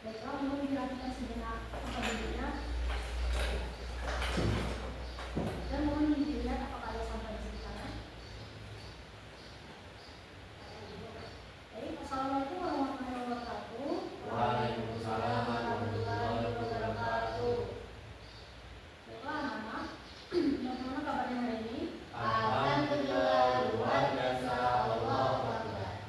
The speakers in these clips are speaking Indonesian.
Baiklah, mohon dirapikan sejenak apabila dan mohon dilihat apakah ada sampah di sekitarnya. Baik, assalamualaikum warahmatullahi wabarakatuh. Waalaikumsalam warahmatullahi wabarakatuh. Baiklah anak-anak, bagaimana kabarnya hari ini? Alhamdulillah luar biasa, Allahu Akbar.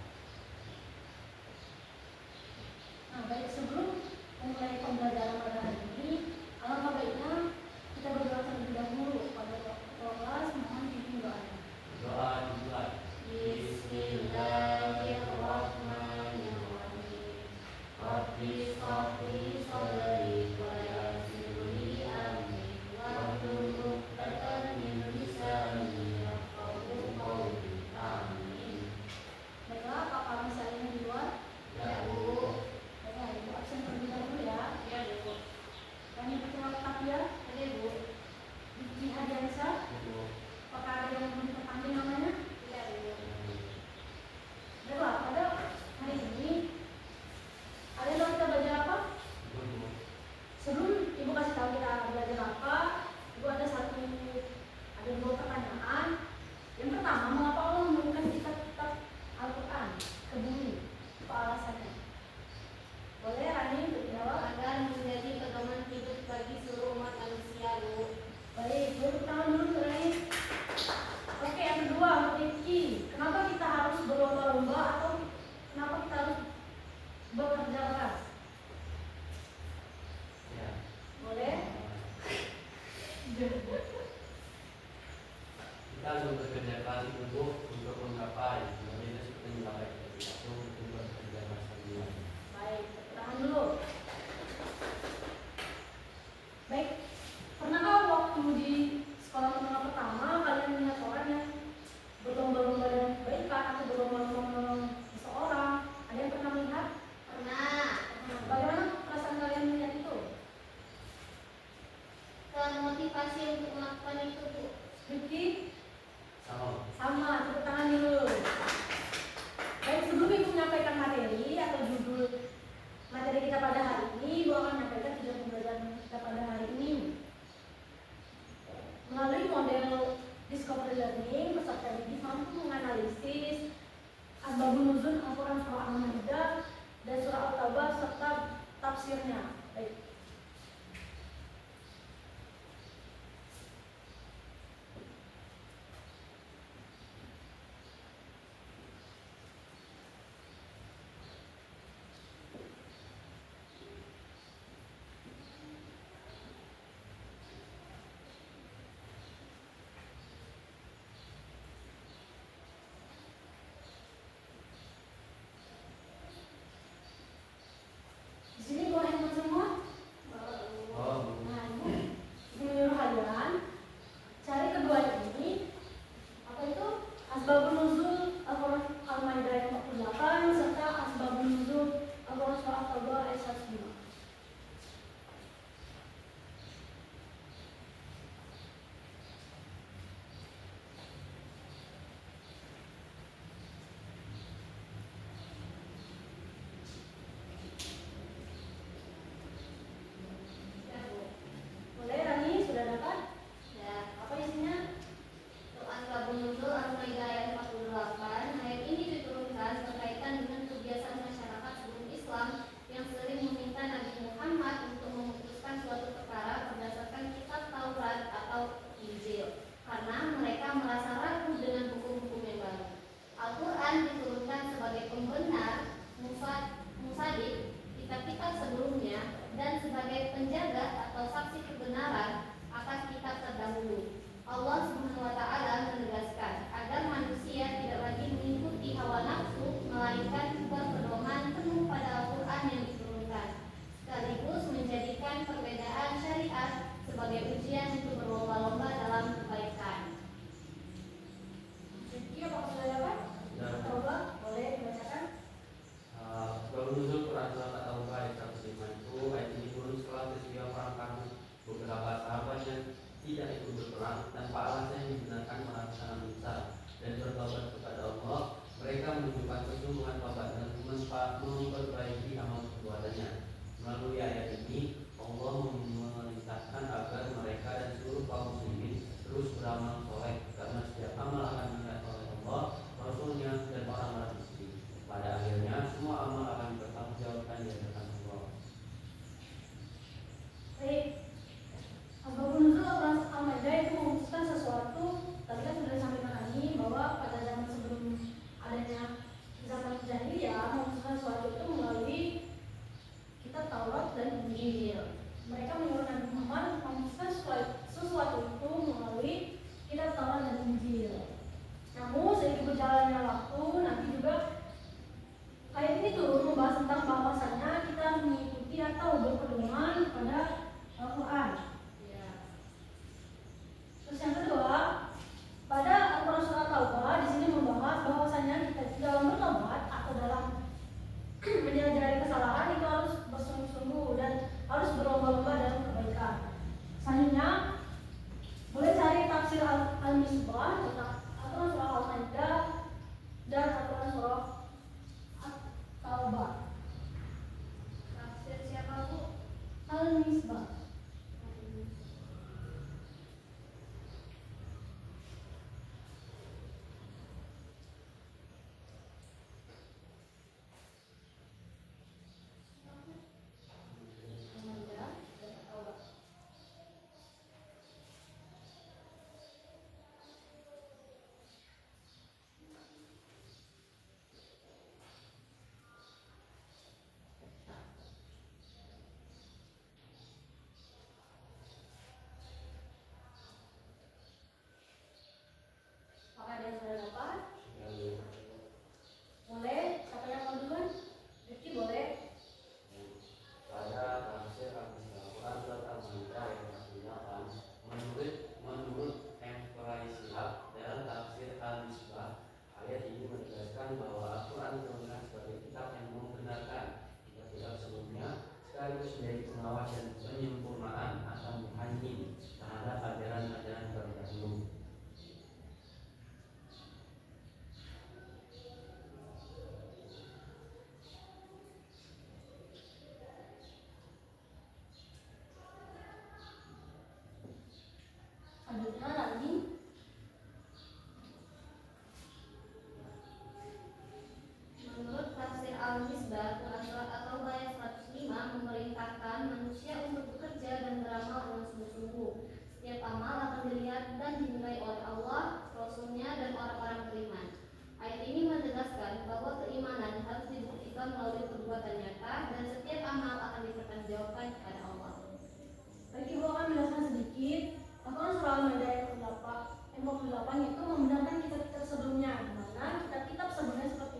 Nah, baik, sebelum memulai pembelajaran pada hari ini, alangkah baiknya kita berdoa terlebih dahulu pada ketua kelas. Mohon pimpin doanya. Doa dimulai. Bismillahirrahmanirrahim. Rabbi shrahli sadri wa yassir li amri wahlul 'uqdatam min lisani yafqahu qawli. Amin. Baiklah, apakah misalnya di luar? Ya, Bu. Baiklah, Ibu absen terlebih dahulu ya. Ya, Bu. Kami pertama ya. Oke, Bu. Diki Hadiansa. Bu. Apakah ada yang belum terpanggil namanya? Ya, Bu. Baiklah, pada hari ini ada yang kita belajar apa? Bu. Sebelum Ibu kasih tahu kita belajar apa, Ibu ada dua pertanyaan. Yang pertama, mengapa Allah menurunkan kitab Al-Quran ke bumi? Apa alasannya? Boleh Rani untuk jawab? Agar menjadi pedoman hidup bagi seluruh umat manusia, Bu. Baik, dulu tangan dulu Rani. Oke, yang kedua untuk Rifki, kenapa kita harus berlomba-lomba atau kenapa kita harus bekerja keras? Ya. Boleh? Kita harus bekerja keras untuk menggapai sebenarnya seperti menggapai cita-cita untuk bekerja keras semua. Baik, tangan dulu. Baik, pernahkah waktu di sekolah menengah pertama kalian melihat orang yang berlomba-lomba dengan kebaikan atau berlomba-lomba menolong seseorang? Ada yang pernah melihat? Pernah Bagaimana perasaan kalian melihat itu? termotivasi untuk melakukan itu, Bu. Rifki? Sama. Tepuk tangan dulu. Baik, sebelum Ibu menyampaikan materi atau judul materi kita pada hari ini, Ibu akan menyampaikan tujuan pembelajaran kita pada hari ini. Melalui model Discovery Learning, peserta didik mampu menganalisis asbabun nuzul Al-Quran surah Al-Maidah dan surah At-Taubah serta tafsirnya. Baik. Di sini boleh handphone semua? Oh, Nah, Ibu menyuruh kalian cari kedua ini, apa itu? Asbabun nuzul Al-Quran Al-Maidah ayat 48 serta asbabun nuzul Al-Quran surah At-Taubah ayat 105. Ya, Bu. Boleh Rani, sudah dapat? Ya. Apa isinya? Untuk asbabun nuzul Al-Maidah ayat 48, ayat ini diturunkan berkaitan dengan kebiasaan masyarakat sebelum Islam yang sering meminta Nabi Muhammad untuk memutuskan suatu perkara berdasarkan kitab Taurat atau Injil, karena mereka merasa ragu dengan hukum-hukum yang baru. Al-Quran diturunkan sebagai pembenar, musaddiq kitab-kitab sebelumnya, dan sebagai penjaga atau saksi kebenaran atas kitab terdahulu. Allah Subhanahu wa Ta'ala menegaskan agar manusia tidak lagi mengikuti hawa nafsu, melainkan berpedoman penuh pada Al-Quran yang diturunkan, sekaligus menjadikan perbedaan syariat sebagai ujian untuk berlomba-lomba dalam kebaikan. Rifki, apakah sudah dapat? Ya. Coba, boleh dibacakan? Sebelum nuzul Quran surat At-Taubah ayat 105 itu ayat ini turun setelah peristiwa perang Tabuk. Beberapa sahabat yang tidak ikut berperang tanpa alasan yang digunakan melakukan dosa dan bertobat kepada Allah. Mereka menunjukkan kesungguhan tobat dan memperbaiki amal perbuatannya. Melalui ayat ini Allah memerintahkan agar mereka dan seluruh kaum muslimin terus beramal soleh karena setiap amal akan dilihat oleh Allah, Rasulnya dan orang-orang muslim. Pada akhirnya semua amal akan dipertanggungjawabkan di hadapan Allah. Baik, Asbabun Nuzul Al-Maidah itu memutuskan sesuatu. Tadi kan sudah disampaikan tadi bahwa pada zaman sebelum adanya zaman jahiliyah memutuskan sesuatu itu melalui kitab Taurat dan Injil. Mereka menyuruh Nabi Muhammad memutuskan sesuatu itu melalui kitab Taurat dan Injil. Namun seiring berjalannya waktu, Nabi juga ayat ini turun membahas tentang bahwasanya kita mengikuti atau berpedoman pada Al-Quran. Terus yang kedua, pada Al-Quran surah Taubah di sini membahas bahwasanya kita dalam bertobat atau dalam menyadari kesalahan itu harus bersungguh-sungguh dan harus berlomba-lomba dalam kebaikan. Selanjutnya, boleh cari tafsir Al-Misbah tentang Al-Quran surah Al-Maidah dan Al-Quran surah Taubah. Tafsir siapa Bu? Al-Misbah. Maka ada yang sudah dapat? Boleh? Siapa yang mau duluan? Rifki boleh? Pada tafsir Al-Quran surat Al-Maidah ayat 48, menurut Emprai Shihab dalam tafsir Al-Misbah, ayat ini menegaskan bahwa Al-Quran diterangkan sebagai kitab yang membenarkan kitab-kitab sebelumnya, sekaligus menjadi pengawas dan penyempurnaan atau muhaimin terhadap ajaran-ajaran terdahulu. Selanjutnya lagi Menurut tafsir Al-Misbah, Quran surat At-Taubah ayat 105 memerintahkan manusia untuk bekerja dan beramal dengan sungguh-sungguh. Setiap amal akan dilihat dan dinilai oleh Allah, Rasulnya dan orang-orang beriman. Ayat ini menegaskan bahwa keimanan harus dibuktikan melalui perbuatan nyata dan setiap amal akan dipertanggungjawabkan kepada Allah. Baik, Ibu akan menjelaskan sedikit. Al-Quran surah Al-Maidah ayat 48 itu membenarkan kitab-kitab sebelumnya, di mana kitab-kitab sebelumnya seperti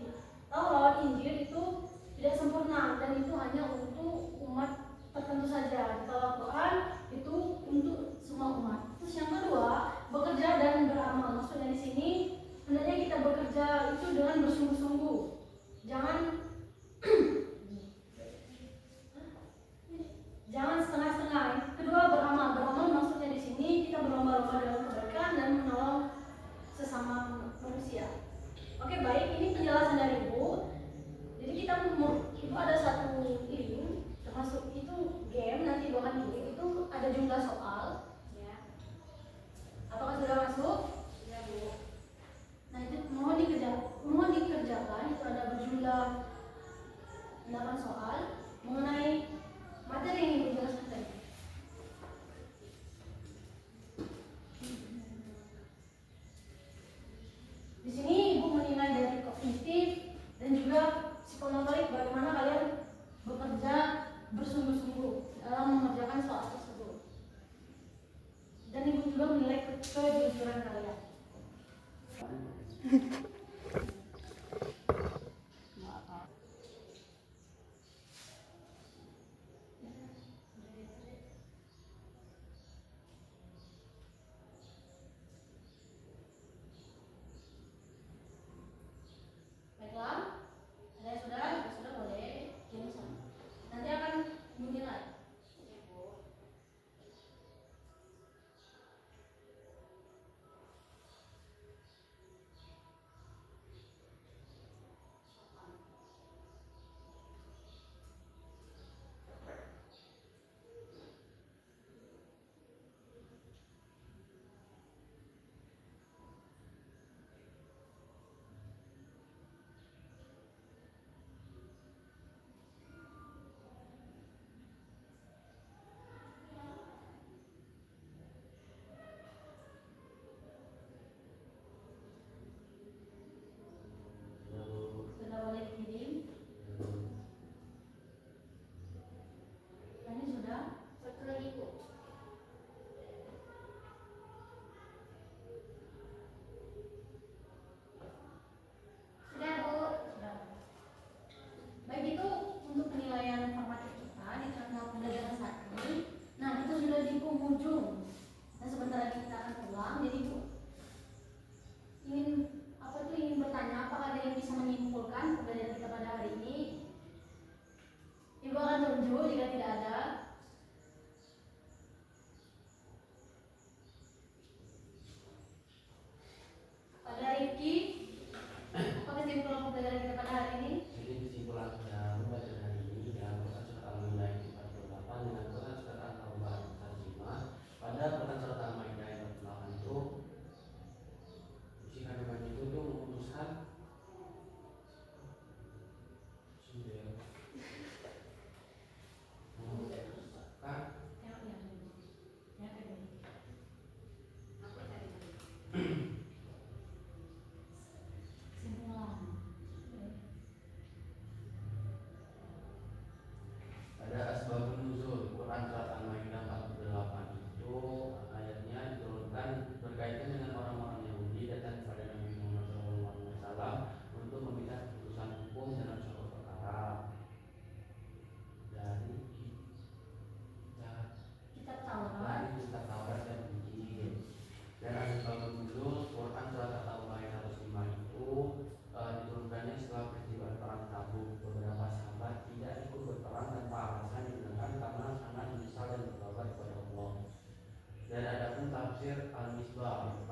Taurat, Injil itu tidak sempurna dan itu hanya untuk umat tertentu saja. Kalau Al-Quran itu untuk semua umat. Terus yang kedua, bekerja dan beramal. Maksudnya di sini hendaknya kita bekerja itu dengan bersungguh-sungguh. Jangan setengah-setengah. Kedua, beramal. Beramal maksudnya di sini kita berlomba-lomba dalam kebaikan dan menolong sesama manusia. Oke, baik. Ini penjelasan dari Ibu. Jadi Ibu ada satu link, termasuk itu game. Nanti Ibu akan klik. Itu ada jumlah soal. Ya. Apakah sudah masuk? Ya Bu. Nah itu mohon dikerjakan. Itu ada berjumlah 8 soal mengenai materi yang Ibu jelaskan tadi. Di sini Ibu menilai dari kognitif dan juga psikomotorik bagaimana kalian bekerja bersungguh-sungguh dalam mengerjakan soal tersebut. Dan Ibu juga menilai kejujuran kalian. tafsir Al-Misbah